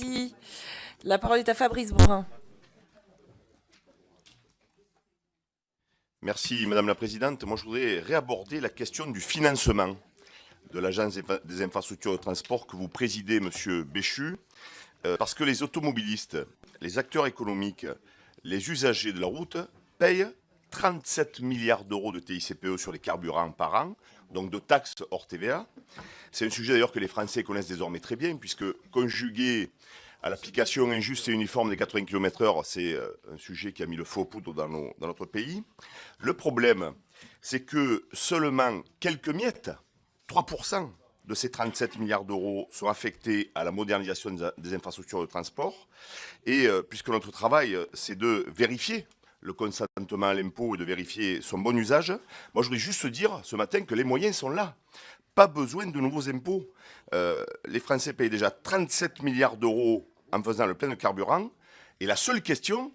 Merci. La parole est à Fabrice Brun. Merci Madame la Présidente. Moi je voudrais réaborder la question du financement de l'Agence des infrastructures de transport que vous présidez, Monsieur Béchu, parce que les automobilistes, les acteurs économiques, les usagers de la route payent 37 milliards d'euros de TICPE sur les carburants par an, donc de taxes hors TVA. C'est un sujet d'ailleurs que les Français connaissent désormais très bien, puisque conjugué à l'application injuste et uniforme des 80 km/h, c'est un sujet qui a mis le feu aux poudres dans notre pays. Le problème, c'est que seulement quelques miettes, 3% de ces 37 milliards d'euros sont affectés à la modernisation des infrastructures de transport. Et puisque notre travail, c'est de vérifier le consentement à l'impôt et de vérifier son bon usage, moi je voudrais juste dire ce matin que les moyens sont là. Pas besoin de nouveaux impôts. Les Français payent déjà 37 milliards d'euros en faisant le plein de carburant. Et la seule question,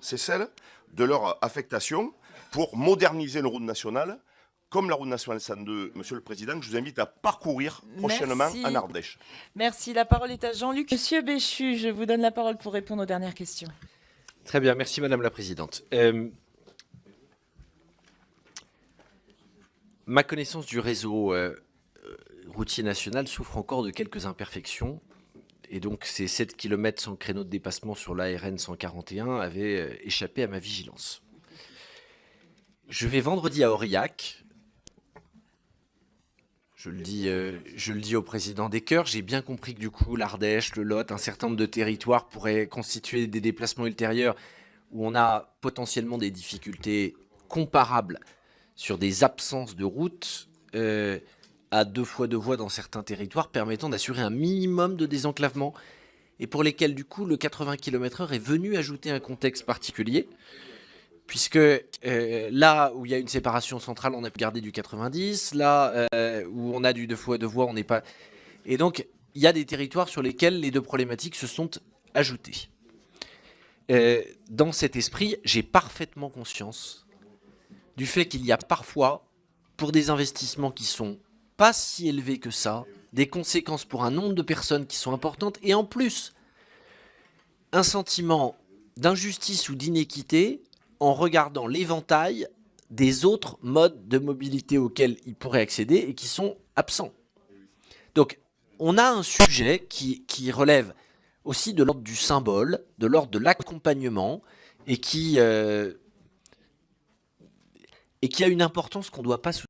c'est celle de leur affectation pour moderniser nos routes nationales, comme la route nationale 102, Monsieur le Président, que je vous invite à parcourir prochainement en Ardèche. Merci. La parole est à Jean-Luc. Monsieur Béchu, je vous donne la parole pour répondre aux dernières questions. Très bien, merci Madame la Présidente. Ma connaissance du réseau routier national souffre encore de quelques imperfections. Et donc ces 7 km sans créneau de dépassement sur l'ARN 141 avaient échappé à ma vigilance. Je vais vendredi à Aurillac. Je le dis au président des Chœurs, j'ai bien compris que du coup l'Ardèche, le Lot, un certain nombre de territoires pourraient constituer des déplacements ultérieurs où on a potentiellement des difficultés comparables sur des absences de route à 2 fois 2 voies dans certains territoires permettant d'assurer un minimum de désenclavement et pour lesquels du coup le 80 km/h est venu ajouter un contexte particulier. Puisque là où il y a une séparation centrale, on a pu garder du 90. Là où on a du 2 fois 2 voies, on n'est pas... Et donc, il y a des territoires sur lesquels les deux problématiques se sont ajoutées. Dans cet esprit, j'ai parfaitement conscience du fait qu'il y a parfois, pour des investissements qui sont pas si élevés que ça, des conséquences pour un nombre de personnes qui sont importantes, et en plus, un sentiment d'injustice ou d'inéquité en regardant l'éventail des autres modes de mobilité auxquels ils pourraient accéder et qui sont absents. Donc, on a un sujet qui relève aussi de l'ordre du symbole, de l'ordre de l'accompagnement, et qui a une importance qu'on ne doit pas sous